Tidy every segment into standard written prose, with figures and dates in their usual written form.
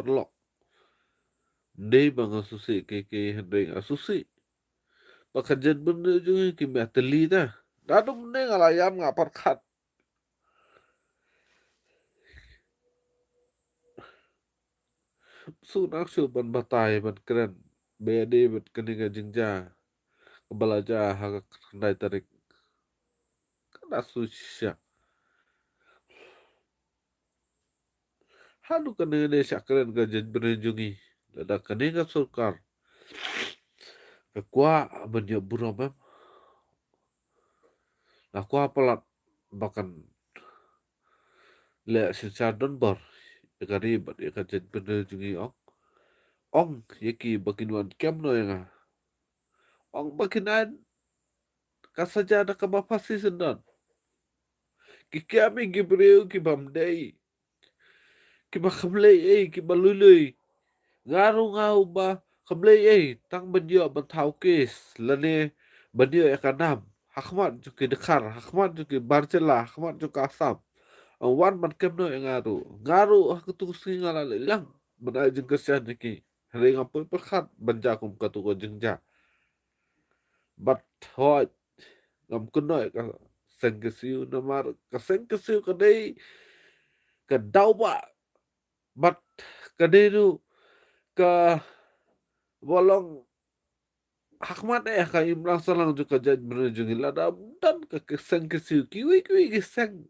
perlok. Nei bang susi ke hendeng asusi. Pakajan bener juga kimia teli dah. Dadu mending alayam ngapar kat. Sunak su ban batai ban keren. Bede ban keninga jengja. Kebalaja hak kendai tarik. Kada susah. Halu keninga desa keren gajan berjungi. Dadak keninga surkar. Kekua banyak buramam. Aku apalat bahkan le sincar don bor. Kari bat ya kajan berjungi ong. Ong yaki bakin wan kem no yang ong bakinan kasaja ada kabapasi sendan. Kiki ami gibreu ki bamdei. Ki ba khamlei ki ba lului. Ngaru ngau ba khamlei tang banyo ban thau kes lane banyo ekanam. Hakmat juki dekar, hakmat juki barcela, hakmat juki asam. Wan man kem no ngaru. Ngaru aku tu singala lang. Mana jeng kesian ki. Hari ngapoy perkat banjakum katuko jengja. But hoi ngam kunoy ka sengkesiu namar ka sengkesiu kadai ka dauba bat kadai nu ka bolong hakmat ka imrang salang juga jaj menunjungi ladam dan ka sengkesiu kiwi geseng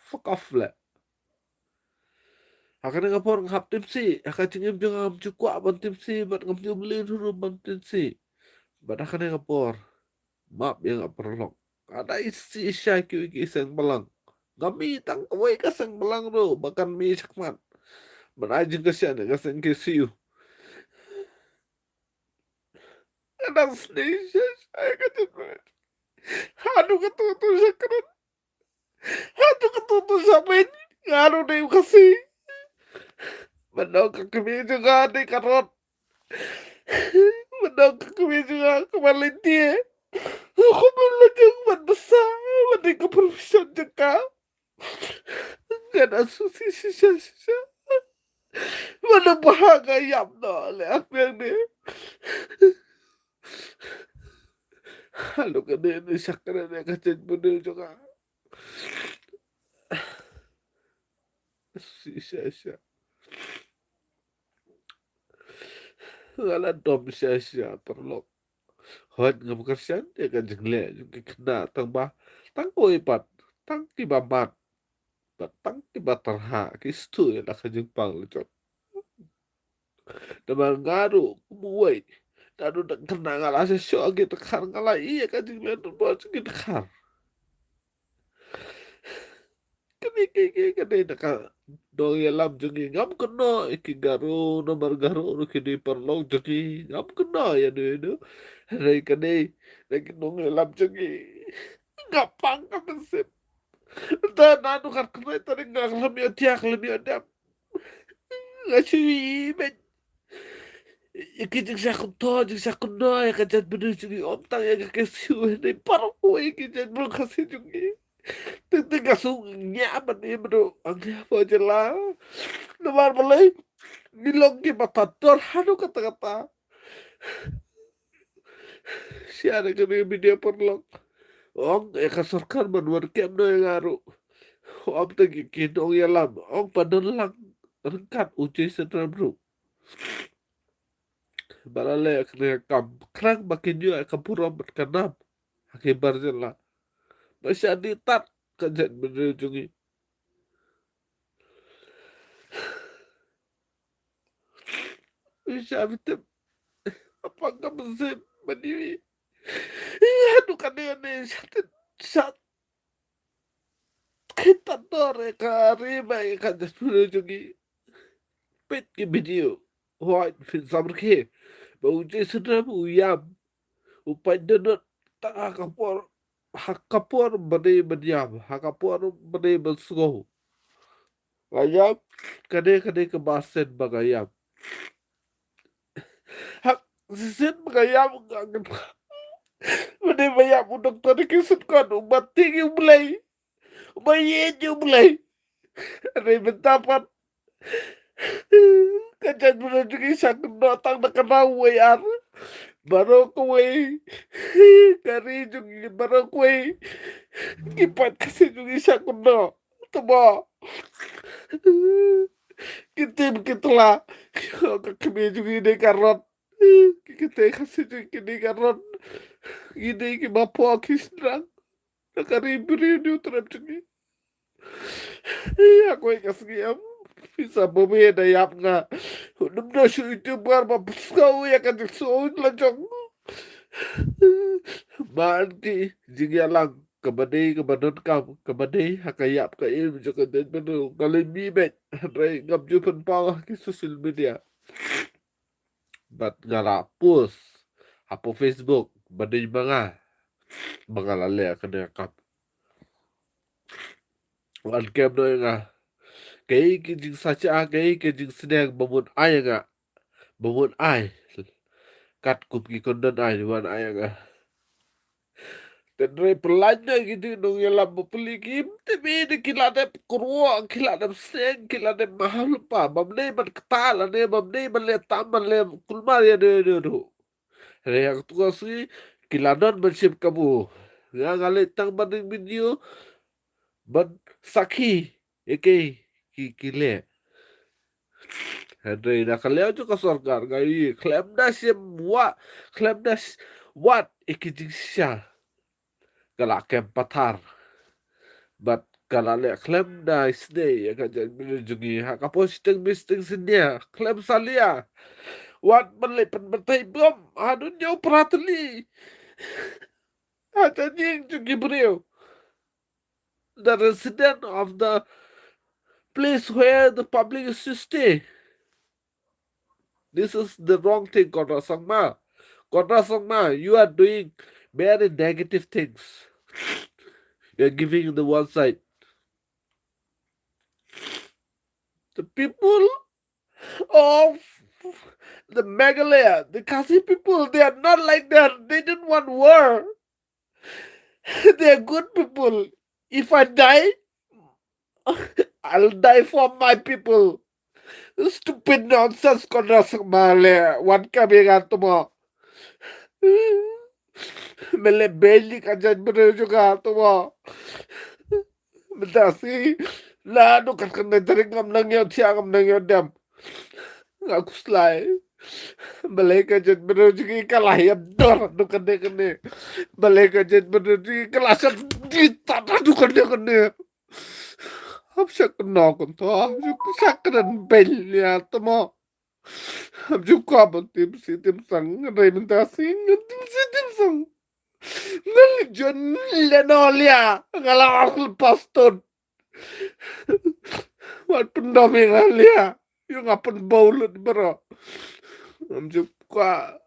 fuck off lah. Akan ngapor ngap timsi akan cingim jengam cukwa ban timsi bat ngam jumli dulu ban timsi bat akan ngapor map yang perlok ada isi isya kiwi geseng balang Gami tang kawai kasang belang ro bahkan mi sakmat. Menajeng kasihan kasang kesiu. Kadang sedih saya kecil. Aduh ketutu sakran. Aduh ketutu sampai ngaruh deh kasih. Menang ke kami juga di karot. Menang ke kami juga kembali dia. Aku belajang mandesa. Mending ke profesion juga. Gak ada susi sisa. Mana bahagia yam no le aku yang ni. Halo kan ni sakran yang kacau bener juga. Sisa. Ngala dom sia perlok. Hot ngam kersian dia kan jengle juga kena tang bah tang koi pat tang ki bamat tang ki batarha ki stu ya nak jengpang lecot. Damang ngaru buai. Dadu dak kena ngala sesyo agi tekar ngala iya kan jengle tu buat gitu tekar. Kani naka dong ya lam jungi ngam kena iki garu nomor garu ru kini perlok jungi ngam kena ya du rai kani lagi dong ya lam jungi ngapang ka sip ta nanu kar kena tadi ngak lemio tiak lemio dam ngasih ben iki jing sakun to jing sakun no ya kajat bener jungi om tang ya kesiu ni parko iki jan belum kasih jungi Tiga sungnya apa nih bro? Angin apa aja lah. Nomor boleh nilong ki matator hanu kata-kata. Si ada kena media perlong. Ong kasurkan manuar kem no yang ngaruh. Om tegi kinong ya lam. Ong padan lang rengkat uji sedram bro. Balale kena kam kerang makin juga kampura berkenam. Akibar jelah. Masih aditat kajet menunjungi. Bisa betul apa kamu sih mandiri? Aduh kan ini sat kita dore kari baik kan sudah juga pet ke video white fin samar ke bau je sudah uyam upai donut tak hakapor bade badiam hakapor bade bersugo ayam kade ke basen bagayam hak sisit bagayam gangan bade bayam doktor kisut kan ubat tinggi mulai Bayi mulai. Ada bentapan. kajan menunjuki sakit datang dekat rawai ar. Baru kue kari jugi baru kue kipat kasi jugi sakit do. Tabo. Kita begitulah. Kami jugi ini karot. Kita kasi jugi ini karot. Ini ki bapo kisnang. Nakari beri ni utrap jugi. Aku kasih bisa bumeda yap nga. Nung su YouTuber mapusgaw ya kan so lajong. Manti jigya lang kabadai kabadon kam kabadai hakayap ka il jaka den benu kalimi bet ray ngap jupan pa ki social media. Bat ngara post hapo Facebook badai mga lale ka kap. Wan kem no nga kay ki jing sacha kay ki jing snag bamun ay nga bamun ay kat kup ki kondon ay wan ay nga. Tenre pelanya gitu dong yang lama pelikim tapi ini kilade kurwa kilade seng kilade mahal pa bamne ban ketala ne bamne ban le taman le kulmar ya de re yang tu kasi kiladon ban sip kabu ya ngale tang banding video ban sakhi eke kile Henry na kaleo jo ka sarkar gai klemda wat ikijing siya kala kem patar but kala le klem da isne ya ka jan jugi ha ka posting misting sinya klem salia wat balik pen betai bom adun yo pratli ha jan jugi brio the resident of the place where the public is to stay. This is the wrong thing, Kota Sangma. Kota Sangma, you are doing very negative things. You're giving the one side. The people of the Meghalaya, the Kasi people, they are not like that. They didn't want war. They are good people. If I die, I'll die for my people. Stupid nonsense, Kota Sangma. One coming out tomorrow. Mele beli kajan bener juga tuh Medasi lado kan kena jaring ngam nang yo tiang ngam nang yo dam aku selai balai kajan bener juga kalah ya dor du kene balai kajan bener juga kalah sat di tanah du kene hab sak kena kon to sak kena bel ya tomo hab juga tim sang rai mentasi tim sang Ngalijon lenolia ngalawak paston. Wat pendami ngalia. Yung apan baulut bro. Amjuk kwa.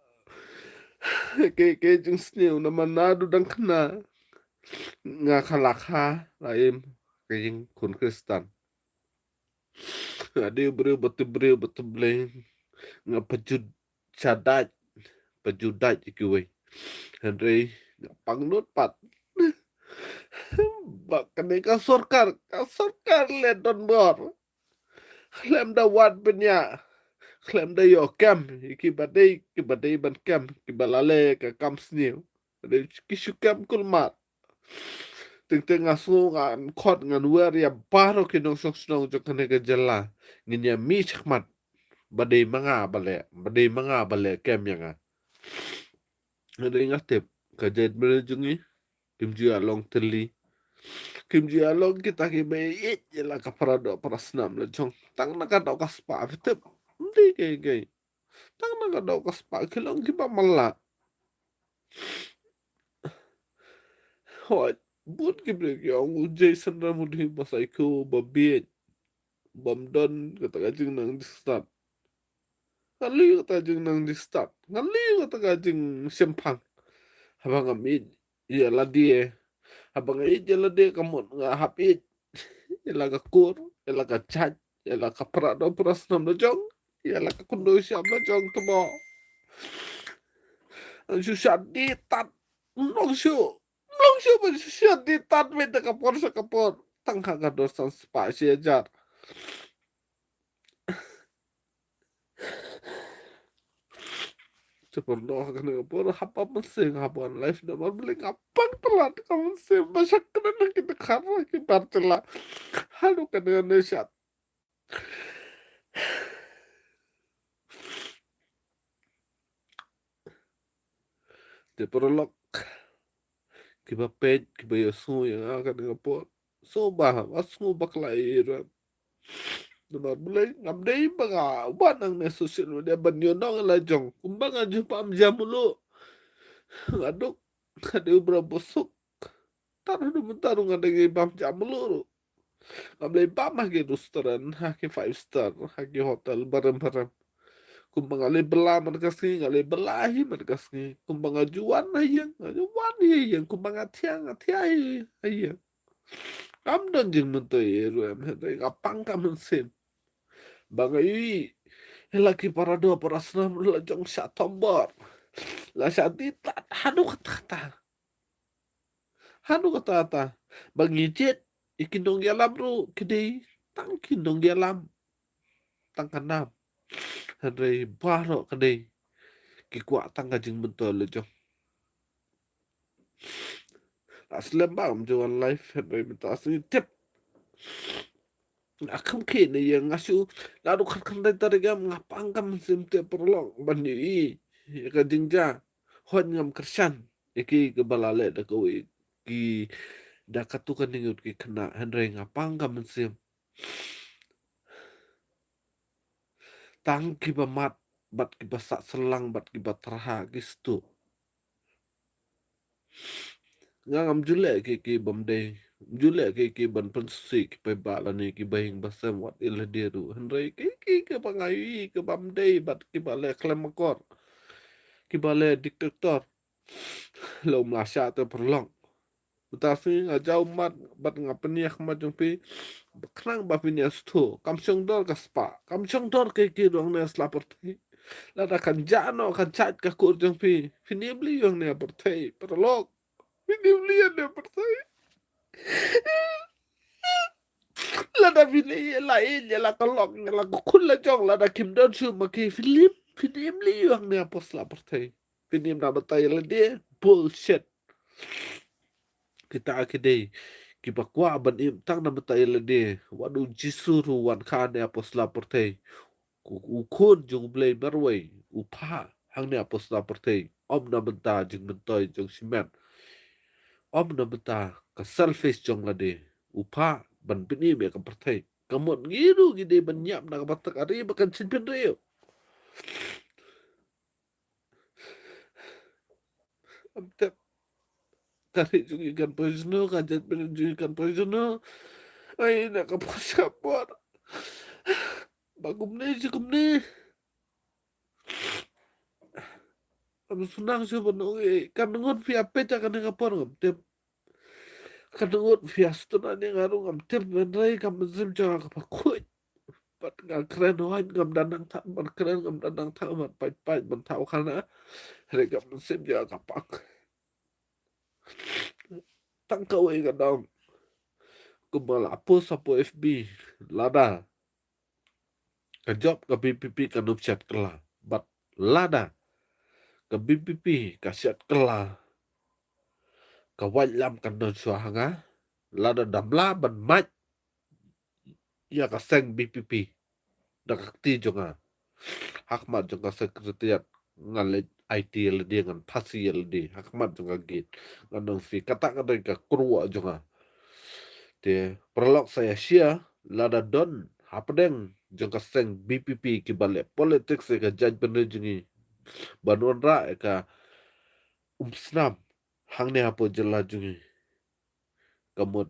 Kay jeng snew na manado dang kena. Nga kalakha laim kayeng kun kristan. Adi bro betul bleng. Nga pejud cadat. Pejudat ikiwe. Henry pangnut pat bakane ka sorkar le don bor klem da wat benya klem da yo kam ki badai ban kam ki balale ka kam snew de ki shukam kulmat ting asu ngan khot ngan wer ya baro ki nong sok snong jo kane ka jalla nginya mi chakmat badai manga bale kam yanga ada ingat kajet berjungi kimji along teli kimji along kita ki be la ka parado prasnam la jong tang na ka do ka spa vitep ndi ke tang na ka do ka spa kilong ki ba mala hot but ki bre ki ong Jason Ramudhi basaiku babie bamdon kata kajing nang di start ngali kata kajing nang di start ngali kata kajing sempang habang amit ya ladie habang it ya ladie kamot nga hapit ya ka kur ya ka chat ya ka prado prasnam do jong ya ka kundo siam do jong tomo ang susat di tat long shu ba susat di tat me ta kapor sa kapor tangka ka dosan spasi ajar Seperno kan por hapa masing hapuan life na mabling apang pelat kamu se masak na kita karena kita tela halu kan dengan syat te porolok kiba pet kiba yosu yang akan dengan por so bah asu bakla ira Nomor mulai ngamdai banga uban ang na social media banyo nong la jong kumbang aju pam jamulu aduk kade ubra bosuk taruh du mentarung ada ge pam jamulu ngamdai pam hagi restoran hagi five star hagi hotel bareng-bareng kumbang ale bela merkasni ngale belahi merkasni kumbang ajuan ajuan hayang kumbang atiang atiai hayang kam don jing mentoy ruam hedai ngapang kam sem Bangai lagi para dua para senam lajong sa tombor. La sa dita hanu kata bangijet ikindong yalam ru kidi tang kindong yalam tang kanam hadai baro kadi kikwa tang kajing betul lajong aslam bam jual life hadai minta asli tip akam kini yang asu lalu kan dari ngapang kam simte perlong bani kajing ja hon ngam kersan iki kebalale da kowe ki da katukan ningut ki kena handre ngapang kam sim tang ki ba mat bat ki ba sak selang bat ki ba terha gistu ngam jule ki bamde jule ki ban pensi ki pe bala ni ki bahing basam wat il deru handre ki bangai ke bamde bat ki ba le klemakor ki ba le diktator lo Malaysia tu perlong Tapi ngajau mat bat ngapeniak mat jong pi kenang ba pinia stu kam syong dor ka spa kam syong dor ke dong ne slapor ti lada kan jano kan chat ka kur jong pi finibli yong ne portei perlok finibli ne portei lada fini lain ya la kolok ya la kul la jong lada kim don su ma ki finibli yong ne pos la portei finim na batai la dia bullshit kita akidei kipakwa ban im tang na mata ila de wadu jisuru wan khane apos la porte ku kun jung blay marway upha hang ne apos la porte om na menta jing mentoy jung simen om na menta ka selfish jong la de upha ban pini me ka porte kamot ngiru gide ban nyap na ka batak ari bakan sin pen reo am tep kari jung ikan poisono kajat pen jung ikan poisono ay nakapos kapor bagum ni am sunang siya banong kanungot fi apet ka nga por ngam tep kanungot fi asto na ni ngaro ngam tep benray kam zim ja ka pakut pat nga kren hoin ngam danang ta man kren ngam danang ta man pai man tau kana re kam zim ja ka pak tang ka we ka dong kumal apo sapo FB lada ka job ka PPP ka nup chat kala bat lada ka BPP ka chat kala ka walam ka non suahanga lada damla ban mach ya ka seng BPP dakakti jonga hakmat jonga sekretariat ngale IT LD ngan pasi LD hakmat jonga git nganong fi kata kata ka kruwa jonga te prolog saya sia lada don hapdeng jonga seng BPP ki bale politics ka jaj bener jongi banun ra ka umsnam hangne hapo jela jongi kamut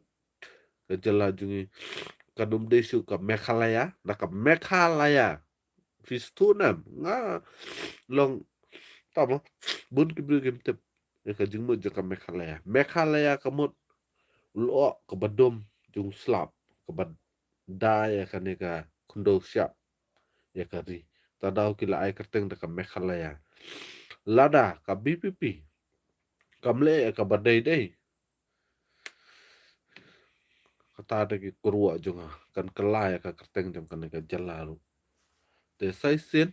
ka jela jongi kanum desu ka Meghalaya naka Meghalaya Fistunam nga long tama bun ki brigim tep e ka jingmo jaka Meghalaya kamot lo ka badom jung slap ka bad da ya ka ne ka kundo syap ya ka ri tadaw kila ay kerteng da ka Meghalaya lada ka BPP kamle ya ka baday day kata ada ki kurwa junga kan kala ya ka kerteng jang ka jalaru te sai sin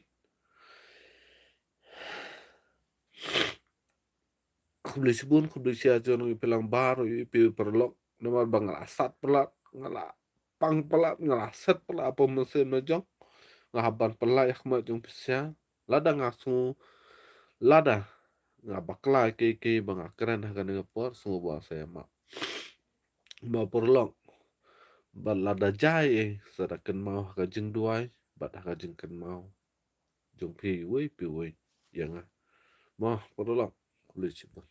Beli sibun beli sia jon ipilang baru ipi perlok naman bang asat pelat ngala pang pelat ngala set pelat apa mesin majong ngahaban pelak yak ma jong pisya lada ngasu lada ngabakla ke bang akren hagan ngapor semua bahasa ya mak ma perlok bat lada jai sadakan mau ka jeng duai bat ka jeng kan mau jong pi wei yang ah ma perlok beli sibun